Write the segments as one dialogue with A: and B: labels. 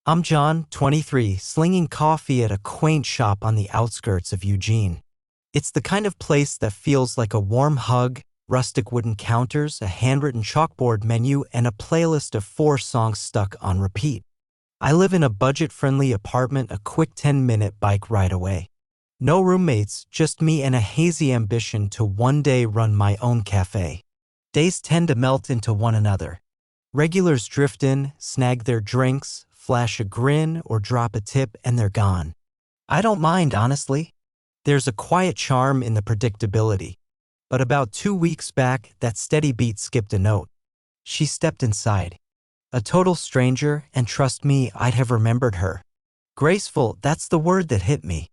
A: I'm John, 23, slinging coffee at a quaint shop on the outskirts of Eugene. It's the kind of place that feels like a warm hug, rustic wooden counters, a handwritten chalkboard menu, and a playlist of 4 songs stuck on repeat. I live in a budget-friendly apartment a quick 10-minute bike ride away. No roommates, just me and a hazy ambition to one day run my own cafe. Days tend to melt into one another. Regulars drift in, snag their drinks, flash a grin, or drop a tip, and they're gone. I don't mind, honestly. There's a quiet charm in the predictability. But about 2 weeks back, that steady beat skipped a note. She stepped inside. A total stranger, and trust me, I'd have remembered her. Graceful, that's the word that hit me.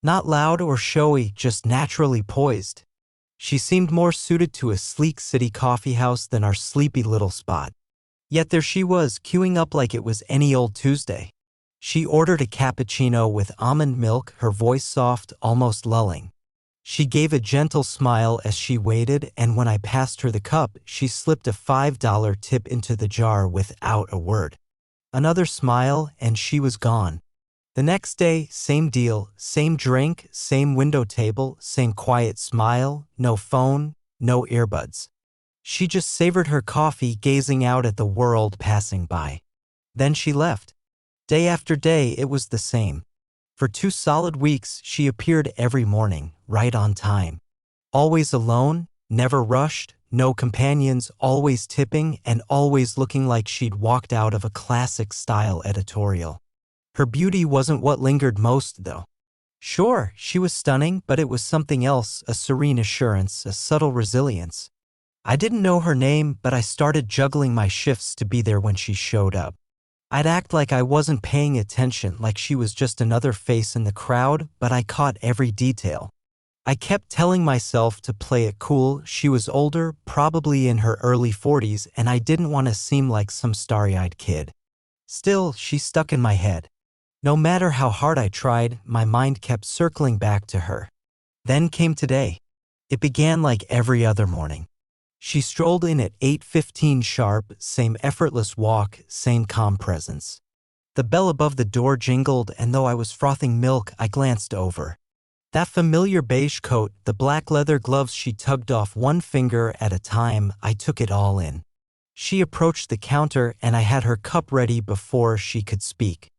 A: Not loud or showy, just naturally poised. She seemed more suited to a sleek city coffeehouse than our sleepy little spot. Yet there she was, queuing up like it was any old Tuesday. She ordered a cappuccino with almond milk, her voice soft, almost lulling. She gave a gentle smile as she waited, and when I passed her the cup, she slipped a $5 tip into the jar without a word. Another smile, and she was gone. The next day, same deal, same drink, same window table, same quiet smile, no phone, no earbuds. She just savored her coffee, gazing out at the world passing by. Then she left. Day after day, it was the same. For 2 solid weeks, she appeared every morning, right on time. Always alone, never rushed, no companions, always tipping, and always looking like she'd walked out of a classic-style editorial. Her beauty wasn't what lingered most, though. Sure, she was stunning, but it was something else, a serene assurance, a subtle resilience. I didn't know her name, but I started juggling my shifts to be there when she showed up. I'd act like I wasn't paying attention, like she was just another face in the crowd, but I caught every detail. I kept telling myself to play it cool. She was older, probably in her early 40s, and I didn't want to seem like some starry-eyed kid. Still, she stuck in my head. No matter how hard I tried, my mind kept circling back to her. Then came today. It began like every other morning. She strolled in at 8:15 sharp, same effortless walk, same calm presence. The bell above the door jingled, and though I was frothing milk, I glanced over. That familiar beige coat, the black leather gloves she tugged off one finger at a time, I took it all in. She approached the counter, and I had her cup ready before she could speak.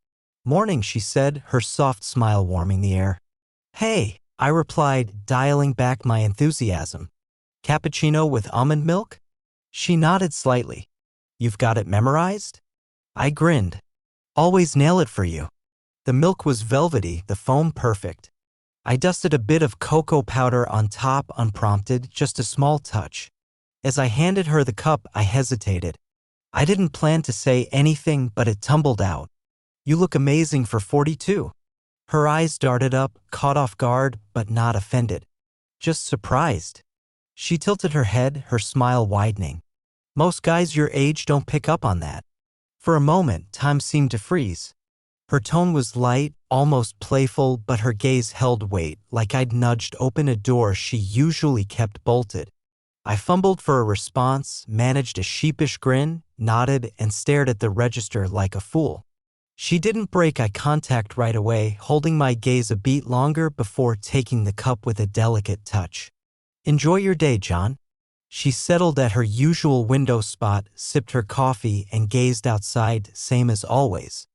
A: "Morning," she said, her soft smile warming the air. "Hey," I replied, dialing back my enthusiasm. "Cappuccino with almond milk?" She nodded slightly. "You've got it memorized?" I grinned. "Always nail it for you." The milk was velvety, the foam perfect. I dusted a bit of cocoa powder on top unprompted, just a small touch. As I handed her the cup, I hesitated. I didn't plan to say anything, but it tumbled out. "You look amazing for 42. Her eyes darted up, caught off guard, but not offended. Just surprised. She tilted her head, her smile widening. "Most guys your age don't pick up on that." For a moment, time seemed to freeze. Her tone was light, almost playful, but her gaze held weight, like I'd nudged open a door she usually kept bolted. I fumbled for a response, managed a sheepish grin, nodded, and stared at the register like a fool. She didn't break eye contact right away, holding my gaze a beat longer before taking the cup with a delicate touch. "Enjoy your day, John." She settled at her usual window spot, sipped her coffee, and gazed outside, same as always.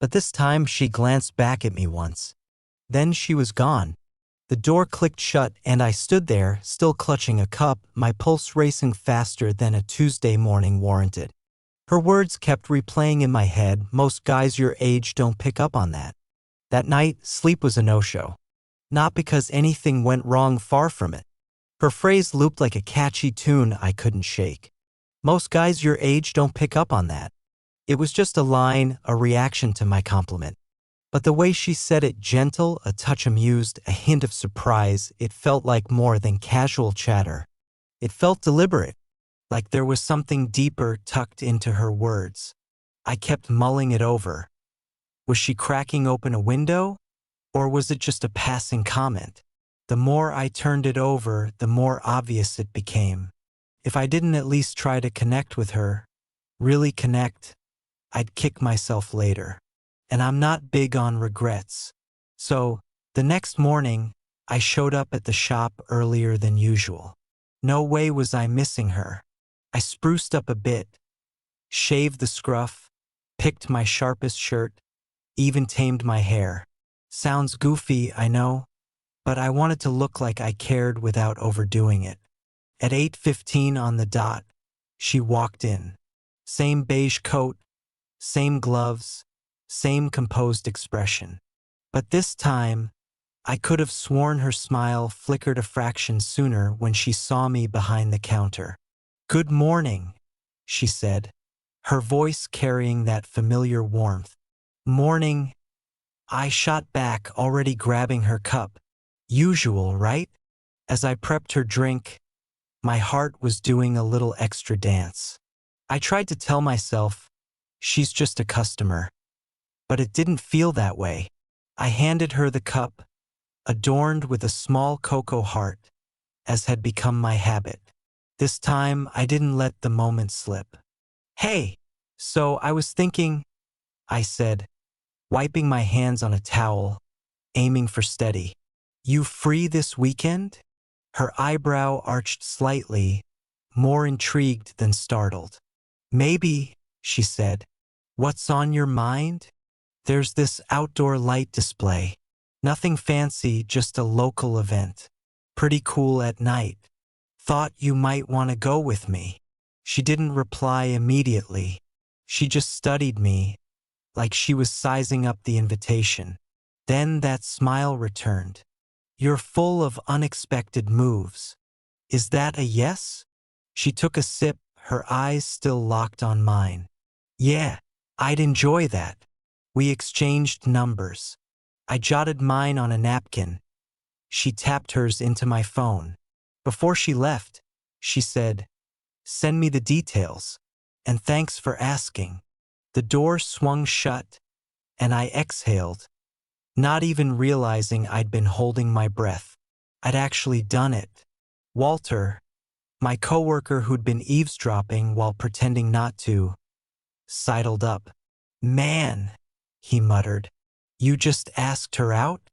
A: But this time she glanced back at me once. Then she was gone. The door clicked shut, and I stood there, still clutching a cup, my pulse racing faster than a Tuesday morning warranted. Her words kept replaying in my head, "Most guys your age don't pick up on that." That night, sleep was a no-show. Not because anything went wrong, far from it. Her phrase looped like a catchy tune I couldn't shake. "Most guys your age don't pick up on that." It was just a line, a reaction to my compliment. But the way she said it, gentle, a touch amused, a hint of surprise, it felt like more than casual chatter. It felt deliberate, like there was something deeper tucked into her words. I kept mulling it over. Was she cracking open a window? Or was it just a passing comment? The more I turned it over, the more obvious it became. If I didn't at least try to connect with her, really connect, I'd kick myself later. and I'm not big on regrets. So, the next morning, I showed up at the shop earlier than usual. No way was I missing her. I spruced up a bit, shaved the scruff, picked my sharpest shirt, even tamed my hair. Sounds goofy, I know, but I wanted to look like I cared without overdoing it. At 8:15 on the dot, she walked in. Same beige coat, same gloves, same composed expression. But this time, I could have sworn her smile flickered a fraction sooner when she saw me behind the counter. "Good morning," she said, her voice carrying that familiar warmth. "Morning," I shot back, already grabbing her cup. Usual, right? As I prepped her drink, my heart was doing a little extra dance. I tried to tell myself, she's just a customer. But it didn't feel that way. I handed her the cup, adorned with a small cocoa heart, as had become my habit. This time, I didn't let the moment slip. "Hey, so I was thinking," I said, wiping my hands on a towel, aiming for steady. "You free this weekend?" Her eyebrow arched slightly, more intrigued than startled. "Maybe," she said. "What's on your mind?" "There's this outdoor light display. Nothing fancy, just a local event. Pretty cool at night. Thought you might want to go with me." She didn't reply immediately. She just studied me, like she was sizing up the invitation. Then that smile returned. "You're full of unexpected moves. Is that a yes?" She took a sip, her eyes still locked on mine. "Yeah, I'd enjoy that." We exchanged numbers. I jotted mine on a napkin. She tapped hers into my phone. Before she left, she said, "Send me the details, and thanks for asking." The door swung shut, and I exhaled, not even realizing I'd been holding my breath. I'd actually done it. Walter, my coworker who'd been eavesdropping while pretending not to, sidled up. "Man," he muttered, "you just asked her out?"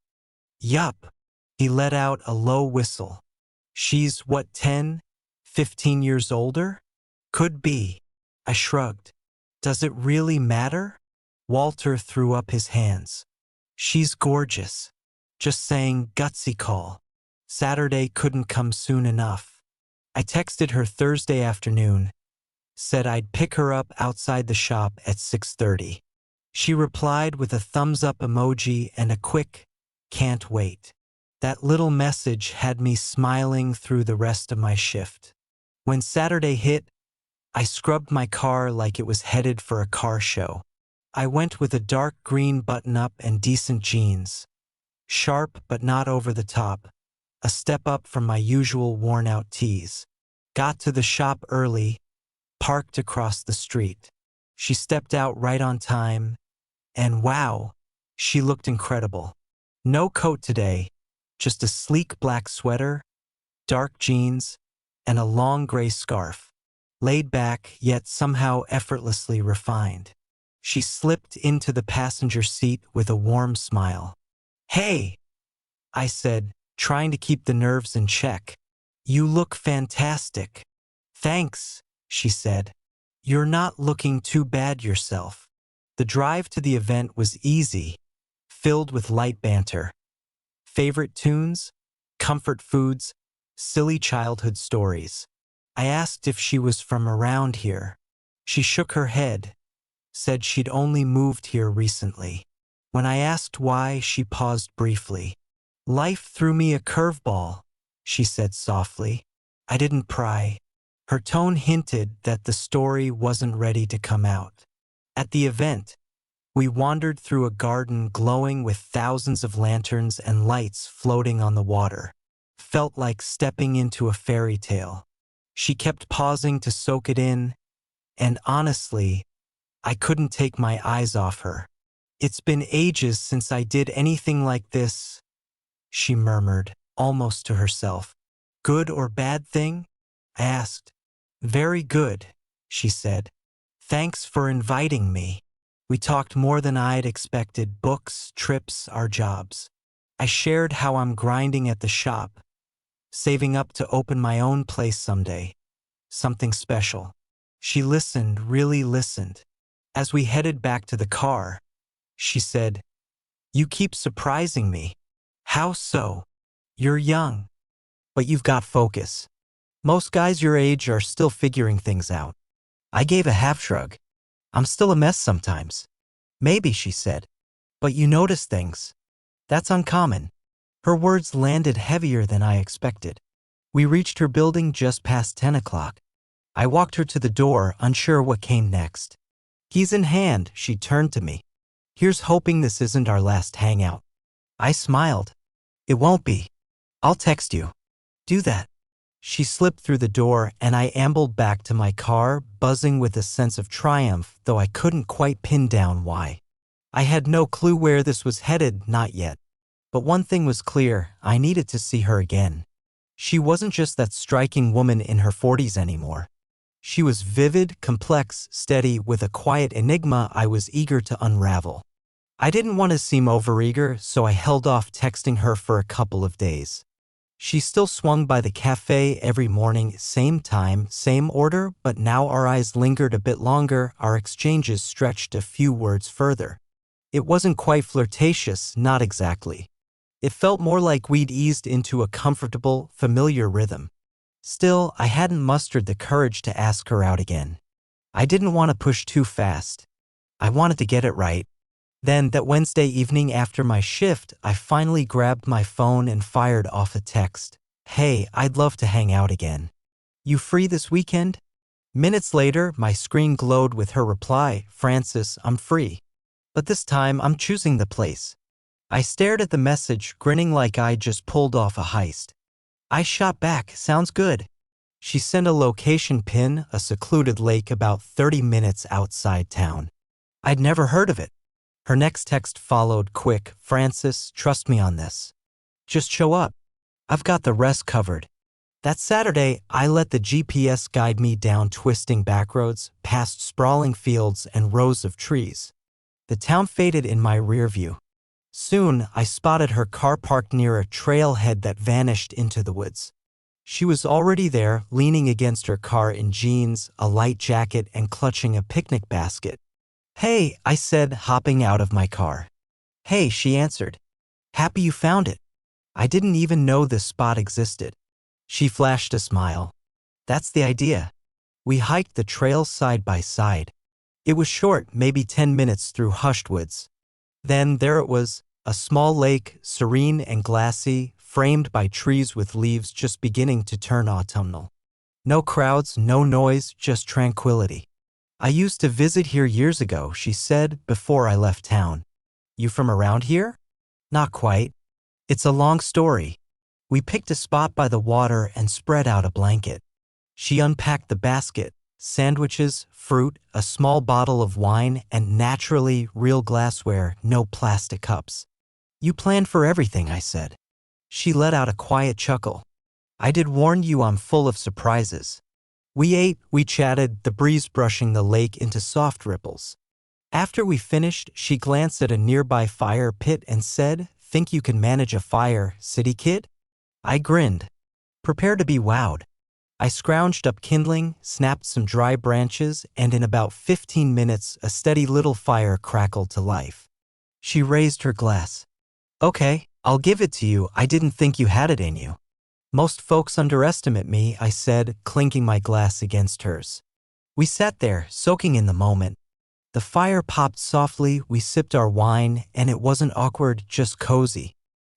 A: "Yup." He let out a low whistle. "She's what, 10, 15 years older?" "Could be." I shrugged. "Does it really matter?" Walter threw up his hands. "She's gorgeous. Just saying, gutsy call. Saturday couldn't come soon enough." I texted her Thursday afternoon, said I'd pick her up outside the shop at 6:30. She replied with a thumbs-up emoji and a quick, "Can't wait." That little message had me smiling through the rest of my shift. When Saturday hit, I scrubbed my car like it was headed for a car show. I went with a dark green button-up and decent jeans. Sharp but not over the top, a step up from my usual worn-out tees. Got to the shop early, parked across the street. She stepped out right on time, and wow, she looked incredible. No coat today, just a sleek black sweater, dark jeans, and a long gray scarf. Laid back, yet somehow effortlessly refined. She slipped into the passenger seat with a warm smile. "Hey," I said, trying to keep the nerves in check. "You look fantastic." "Thanks," she said. "You're not looking too bad yourself." The drive to the event was easy, filled with light banter. Favorite tunes, comfort foods, silly childhood stories. I asked if she was from around here. She shook her head, said she'd only moved here recently. When I asked why, she paused briefly. "Life threw me a curveball," she said softly. I didn't pry. Her tone hinted that the story wasn't ready to come out. At the event, we wandered through a garden glowing with thousands of lanterns and lights floating on the water. Felt like stepping into a fairy tale. She kept pausing to soak it in, and honestly, I couldn't take my eyes off her. "It's been ages since I did anything like this," she murmured, almost to herself. "Good or bad thing?" I asked. "Very good," she said. "Thanks for inviting me." We talked more than I'd expected: books, trips, our jobs. I shared how I'm grinding at the shop, saving up to open my own place someday. Something special. She listened, really listened. As we headed back to the car, she said, "You keep surprising me." "How so?" "You're young, but you've got focus. Most guys your age are still figuring things out." I gave a half shrug. "I'm still a mess sometimes." "Maybe," she said, "but you notice things. That's uncommon." Her words landed heavier than I expected. We reached her building just past 10 o'clock. I walked her to the door, unsure what came next. Keys in hand, she turned to me. "Here's hoping this isn't our last hangout." I smiled. "It won't be. I'll text you." "Do that." She slipped through the door and I ambled back to my car, buzzing with a sense of triumph, though I couldn't quite pin down why. I had no clue where this was headed, not yet. But one thing was clear: I needed to see her again. She wasn't just that striking woman in her 40s anymore. She was vivid, complex, steady, with a quiet enigma I was eager to unravel. I didn't want to seem overeager, so I held off texting her for a couple of days. She still swung by the cafe every morning, same time, same order, but now our eyes lingered a bit longer, our exchanges stretched a few words further. It wasn't quite flirtatious, not exactly. It felt more like we'd eased into a comfortable, familiar rhythm. Still, I hadn't mustered the courage to ask her out again. I didn't want to push too fast. I wanted to get it right. Then, that Wednesday evening after my shift, I finally grabbed my phone and fired off a text. "Hey, I'd love to hang out again. You free this weekend?" Minutes later, my screen glowed with her reply: "Francis, I'm free. But this time, I'm choosing the place." I stared at the message, grinning like I'd just pulled off a heist. I shot back, "Sounds good." She sent a location pin, a secluded lake about 30 minutes outside town. I'd never heard of it. Her next text followed quick: "Francis, trust me on this. Just show up. I've got the rest covered." That Saturday, I let the GPS guide me down twisting back roads, past sprawling fields and rows of trees. The town faded in my rear view. Soon, I spotted her car parked near a trailhead that vanished into the woods. She was already there, leaning against her car in jeans, a light jacket, and clutching a picnic basket. "Hey," I said, hopping out of my car. "Hey," she answered. "Happy you found it. I didn't even know this spot existed." She flashed a smile. "That's the idea." We hiked the trail side by side. It was short, maybe 10 minutes through hushed woods. Then there it was, a small lake, serene and glassy, framed by trees with leaves just beginning to turn autumnal. No crowds, no noise, just tranquility. "I used to visit here years ago," she said, "before I left town." "You from around here?" "Not quite. It's a long story." We picked a spot by the water and spread out a blanket. She unpacked the basket: sandwiches, fruit, a small bottle of wine, and naturally, real glassware, no plastic cups. "You planned for everything," I said. She let out a quiet chuckle. "I did warn you I'm full of surprises." We ate, we chatted, the breeze brushing the lake into soft ripples. After we finished, she glanced at a nearby fire pit and said, "Think you can manage a fire, city kid?" I grinned. Prepare to be wowed. I scrounged up kindling, snapped some dry branches, and in about 15 minutes, a steady little fire crackled to life. She raised her glass. "Okay, I'll give it to you. I didn't think you had it in you." "Most folks underestimate me," I said, clinking my glass against hers. We sat there, soaking in the moment. The fire popped softly, we sipped our wine, and it wasn't awkward, just cozy.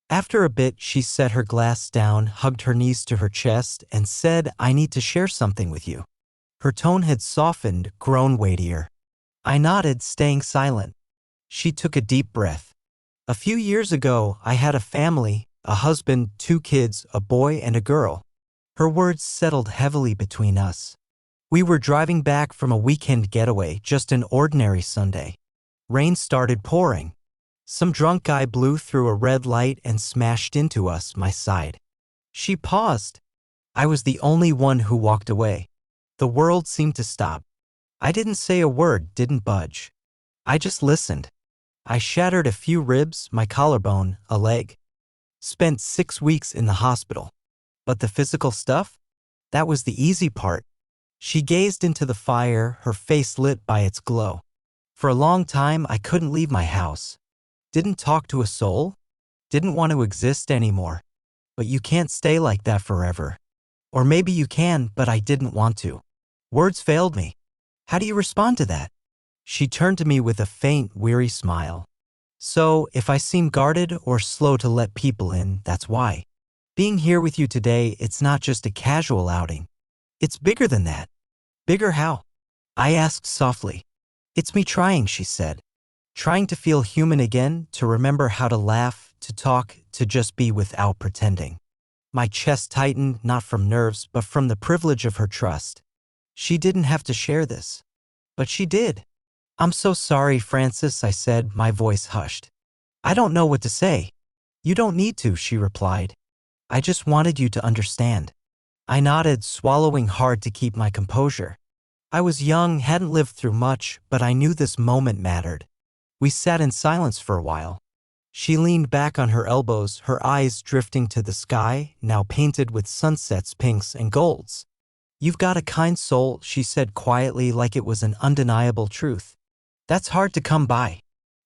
A: After a bit, she set her glass down, hugged her knees to her chest, and said, "I need to share something with you." Her tone had softened, grown weightier. I nodded, staying silent. She took a deep breath. "A few years ago, I had a family. A husband, 2 kids, a boy and a girl." Her words settled heavily between us. We were driving back from a weekend getaway, just an ordinary Sunday. Rain started pouring. Some drunk guy blew through a red light and smashed into us, my side. She paused. I was the only one who walked away. The world seemed to stop. I didn't say a word, didn't budge. I just listened. I shattered a few ribs, my collarbone, a leg. Spent 6 weeks in the hospital. But the physical stuff? That was the easy part. She gazed into the fire, her face lit by its glow. For a long time, I couldn't leave my house. Didn't talk to a soul. Didn't want to exist anymore. But you can't stay like that forever. Or maybe you can, but I didn't want to. Words failed me. How do you respond to that? She turned to me with a faint, weary smile. So, if I seem guarded or slow to let people in, that's why. Being here with you today, it's not just a casual outing. It's bigger than that. Bigger how? I asked softly. It's me trying, she said. Trying to feel human again, to remember how to laugh, to talk, to just be without pretending. My chest tightened, not from nerves, but from the privilege of her trust. She didn't have to share this. But she did. I'm so sorry, Francis, I said, my voice hushed. I don't know what to say. You don't need to, she replied. I just wanted you to understand. I nodded, swallowing hard to keep my composure. I was young, hadn't lived through much, but I knew this moment mattered. We sat in silence for a while. She leaned back on her elbows, her eyes drifting to the sky, now painted with sunsets, pinks, and golds. You've got a kind soul, she said quietly, like it was an undeniable truth. That's hard to come by.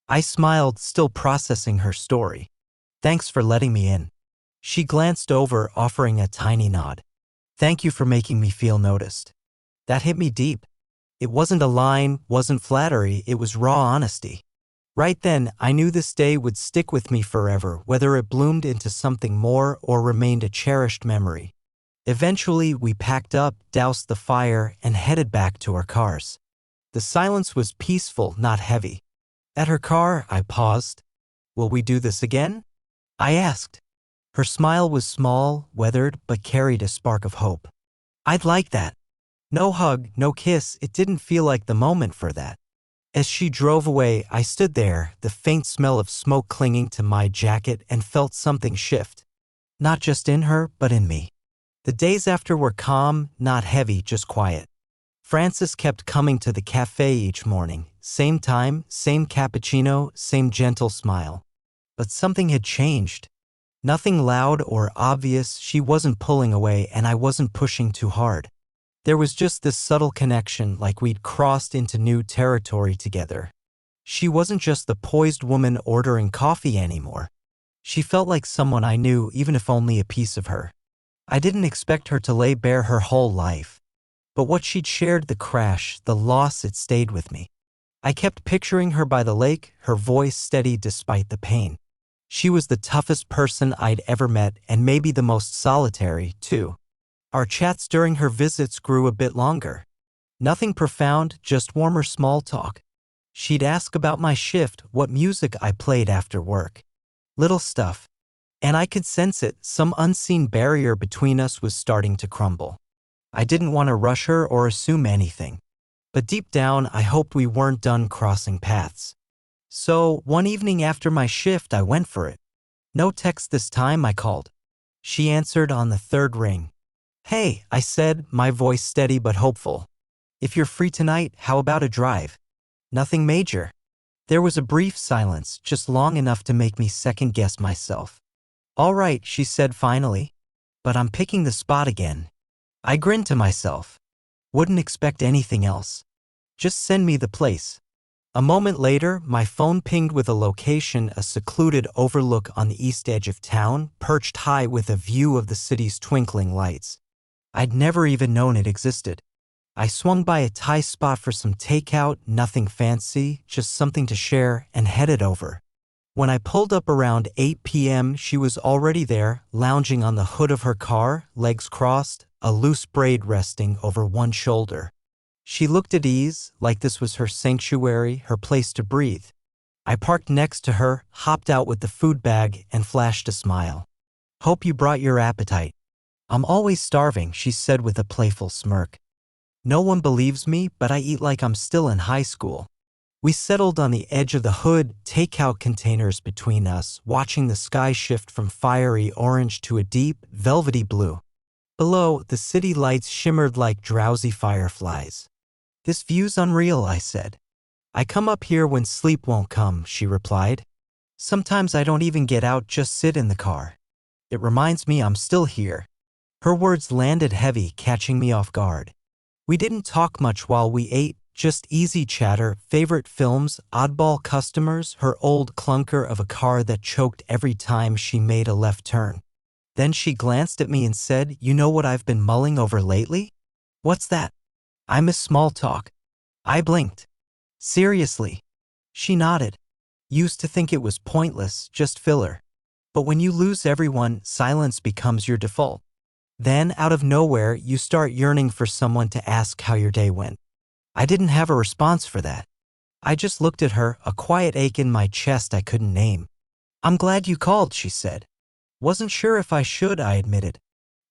A: I smiled, still processing her story. Thanks for letting me in. She glanced over, offering a tiny nod. Thank you for making me feel noticed. That hit me deep. It wasn't a line, wasn't flattery, it was raw honesty. Right then, I knew this day would stick with me forever, whether it bloomed into something more or remained a cherished memory. Eventually, we packed up, doused the fire, and headed back to our cars. The silence was peaceful, not heavy. At her car, I paused. Will we do this again? I asked. Her smile was small, weathered, but carried a spark of hope. I'd like that. No hug, no kiss, it didn't feel like the moment for that. As she drove away, I stood there, the faint smell of smoke clinging to my jacket, and felt something shift. Not just in her, but in me. The days after were calm, not heavy, just quiet. Francis kept coming to the cafe each morning, same time, same cappuccino, same gentle smile. But something had changed. Nothing loud or obvious, she wasn't pulling away and I wasn't pushing too hard. There was just this subtle connection, like we'd crossed into new territory together. She wasn't just the poised woman ordering coffee anymore. She felt like someone I knew, even if only a piece of her. I didn't expect her to lay bare her whole life. But what she'd shared, the crash, the loss, it stayed with me. I kept picturing her by the lake, her voice steady despite the pain. She was the toughest person I'd ever met and maybe the most solitary, too. Our chats during her visits grew a bit longer. Nothing profound, just warmer small talk. She'd ask about my shift, what music I played after work. Little stuff. And I could sense it, some unseen barrier between us was starting to crumble. I didn't want to rush her or assume anything. But deep down, I hoped we weren't done crossing paths. So, one evening after my shift, I went for it. No text this time, I called. She answered on the third ring. Hey, I said, my voice steady but hopeful. If you're free tonight, how about a drive? Nothing major. There was a brief silence, just long enough to make me second-guess myself. All right, she said finally. But I'm picking the spot again. I grinned to myself. Wouldn't expect anything else. Just send me the place. A moment later, my phone pinged with a location, a secluded overlook on the east edge of town, perched high with a view of the city's twinkling lights. I'd never even known it existed. I swung by a Thai spot for some takeout, nothing fancy, just something to share, and headed over. When I pulled up around 8 p.m., she was already there, lounging on the hood of her car, legs crossed, a loose braid resting over one shoulder. She looked at ease, like this was her sanctuary, her place to breathe. I parked next to her, hopped out with the food bag, and flashed a smile. Hope you brought your appetite. I'm always starving, she said with a playful smirk. No one believes me, but I eat like I'm still in high school. We settled on the edge of the hood, takeout containers between us, watching the sky shift from fiery orange to a deep, velvety blue. Below, the city lights shimmered like drowsy fireflies. This view's unreal, I said. I come up here when sleep won't come, she replied. Sometimes I don't even get out, just sit in the car. It reminds me I'm still here. Her words landed heavy, catching me off guard. We didn't talk much while we ate, just easy chatter, favorite films, oddball customers, her old clunker of a car that choked every time she made a left turn. Then she glanced at me and said, "You know what I've been mulling over lately?" "What's that?" "I miss small talk." I blinked. "Seriously?" She nodded. "Used to think it was pointless, just filler. But when you lose everyone, silence becomes your default. Then, out of nowhere, you start yearning for someone to ask how your day went." I didn't have a response for that. I just looked at her, a quiet ache in my chest I couldn't name. "I'm glad you called," she said. "Wasn't sure if I should," I admitted.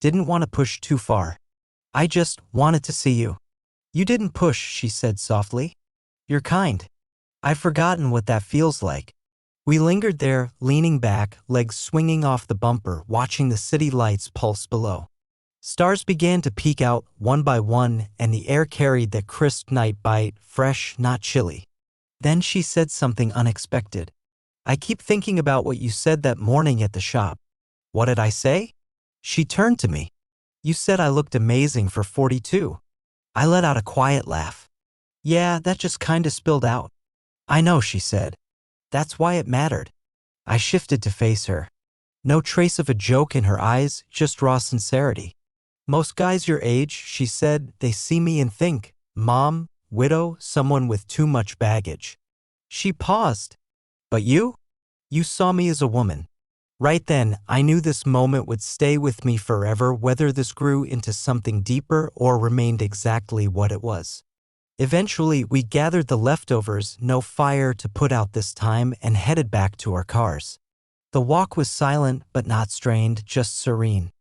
A: Didn't want to push too far. "I just wanted to see you." "You didn't push," she said softly. "You're kind." I've forgotten what that feels like. We lingered there, leaning back, legs swinging off the bumper, watching the city lights pulse below. Stars began to peek out, one by one, and the air carried that crisp night bite, fresh, not chilly. Then she said something unexpected. "I keep thinking about what you said that morning at the shop." "What did I say?" She turned to me. "You said I looked amazing for 42. I let out a quiet laugh. "Yeah, that just kinda spilled out." "I know," she said. "That's why it mattered." I shifted to face her. No trace of a joke in her eyes, just raw sincerity. "Most guys your age," she said, "they see me and think, mom, widow, someone with too much baggage." She paused. "But you? You saw me as a woman." Right then, I knew this moment would stay with me forever, whether this grew into something deeper or remained exactly what it was. Eventually, we gathered the leftovers, no fire to put out this time, and headed back to our cars. The walk was silent but not strained, just serene.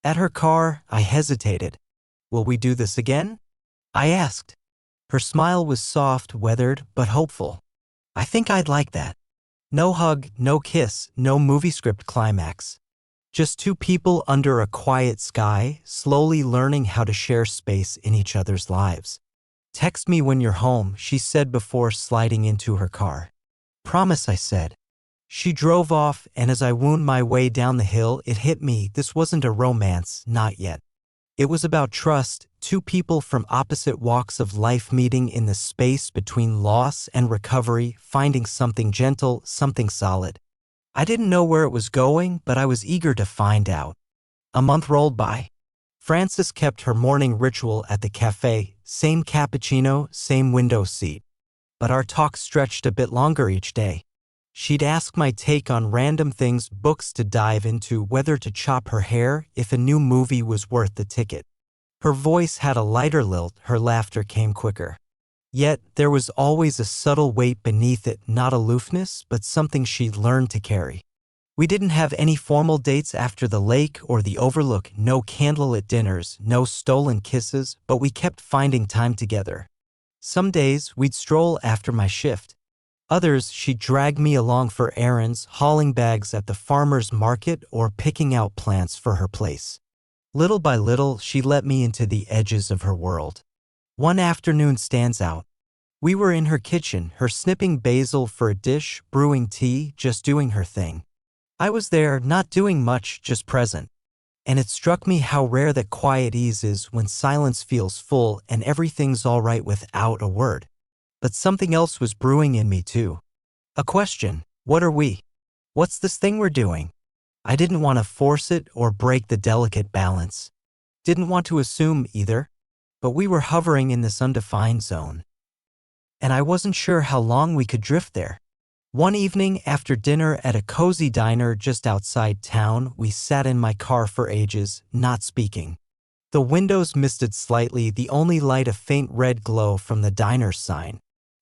A: At her car, I hesitated. "Will we do this again?" I asked. Her smile was soft, weathered, but hopeful. "I think I'd like that." No hug, no kiss, no movie script climax. Just two people under a quiet sky, slowly learning how to share space in each other's lives. "Text me when you're home," she said before sliding into her car. "Promise," I said. She drove off, and as I wound my way down the hill, it hit me, this wasn't a romance, not yet. It was about trust, two people from opposite walks of life meeting in the space between loss and recovery, finding something gentle, something solid. I didn't know where it was going, but I was eager to find out. A month rolled by. Frances kept her morning ritual at the cafe, same cappuccino, same window seat. But our talk stretched a bit longer each day. She'd ask my take on random things, books to dive into, whether to chop her hair, if a new movie was worth the ticket. Her voice had a lighter lilt, her laughter came quicker. Yet, there was always a subtle weight beneath it, not aloofness, but something she'd learned to carry. We didn't have any formal dates after the lake or the overlook, no candlelit dinners, no stolen kisses, but we kept finding time together. Some days, we'd stroll after my shift. Others, she'd drag me along for errands, hauling bags at the farmer's market or picking out plants for her place. Little by little, she let me into the edges of her world. One afternoon stands out. We were in her kitchen, her snipping basil for a dish, brewing tea, just doing her thing. I was there, not doing much, just present. And it struck me how rare that quiet ease is when silence feels full and everything's all right without a word. But something else was brewing in me too. A question: what are we? What's this thing we're doing? I didn't want to force it or break the delicate balance. Didn't want to assume either. But we were hovering in this undefined zone. And I wasn't sure how long we could drift there. One evening after dinner at a cozy diner just outside town, we sat in my car for ages, not speaking. The windows misted slightly, the only light a faint red glow from the diner's sign.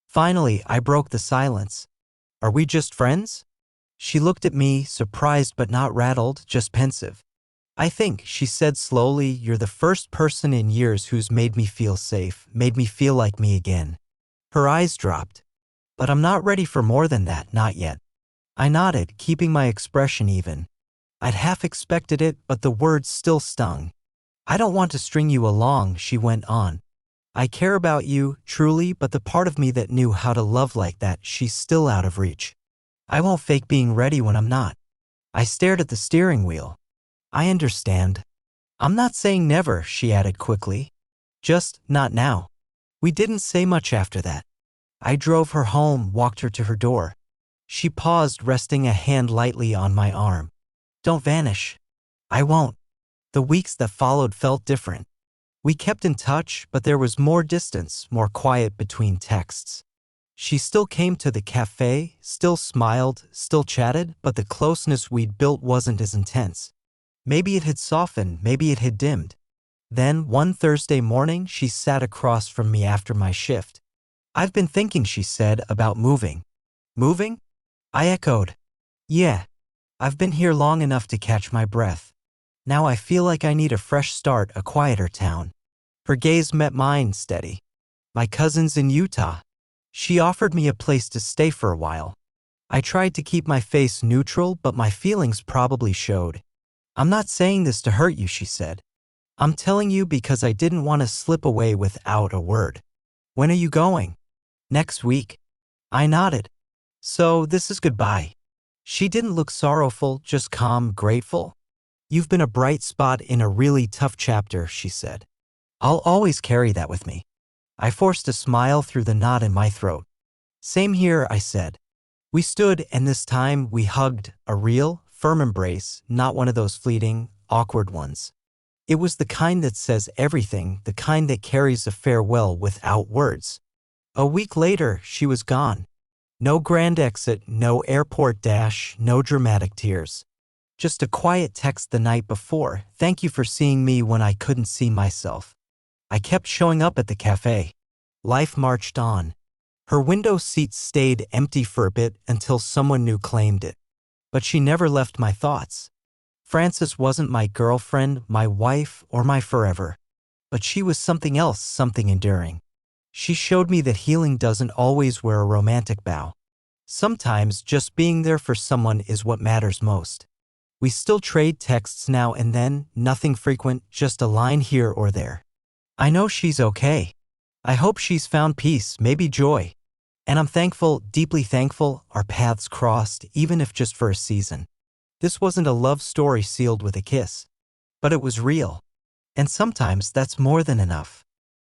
A: Finally, I broke the silence. "Are we just friends?" She looked at me, surprised but not rattled, just pensive. "I think," she said slowly, "you're the first person in years who's made me feel safe, made me feel like me again." Her eyes dropped. "But I'm not ready for more than that, not yet." I nodded, keeping my expression even. I'd half expected it, but the words still stung. "I don't want to string you along," she went on. I care about you, truly, but the part of me that knew how to love like that, she's still out of reach. I won't fake being ready when I'm not. I stared at the steering wheel. I understand. I'm not saying never, she added quickly. Just not now. We didn't say much after that. I drove her home, walked her to her door. She paused, resting a hand lightly on my arm. Don't vanish. I won't. The weeks that followed felt different. We kept in touch, but there was more distance, more quiet between texts. She still came to the cafe, still smiled, still chatted, but the closeness we'd built wasn't as intense. Maybe it had softened, maybe it had dimmed. Then, one Thursday morning, she sat across from me after my shift. I've been thinking, she said, about moving. Moving? I echoed. Yeah. I've been here long enough to catch my breath. Now I feel like I need a fresh start, a quieter town. Her gaze met mine, steady. My cousin's in Utah. She offered me a place to stay for a while. I tried to keep my face neutral, but my feelings probably showed. I'm not saying this to hurt you, she said. I'm telling you because I didn't want to slip away without a word. When are you going? Next week. I nodded. So this is goodbye. She didn't look sorrowful, just calm, grateful. You've been a bright spot in a really tough chapter, she said. I'll always carry that with me. I forced a smile through the knot in my throat. Same here, I said. We stood, and this time we hugged, a real, firm embrace, not one of those fleeting, awkward ones. It was the kind that says everything, the kind that carries a farewell without words. A week later, she was gone. No grand exit, no airport dash, no dramatic tears. Just a quiet text the night before, thank you for seeing me when I couldn't see myself. I kept showing up at the cafe. Life marched on. Her window seat stayed empty for a bit until someone new claimed it. But she never left my thoughts. Frances wasn't my girlfriend, my wife, or my forever. But she was something else, something enduring. She showed me that healing doesn't always wear a romantic bow. Sometimes just being there for someone is what matters most. We still trade texts now and then, nothing frequent, just a line here or there. I know she's okay. I hope she's found peace, maybe joy. And I'm thankful, deeply thankful, our paths crossed, even if just for a season. This wasn't a love story sealed with a kiss. But it was real. And sometimes that's more than enough.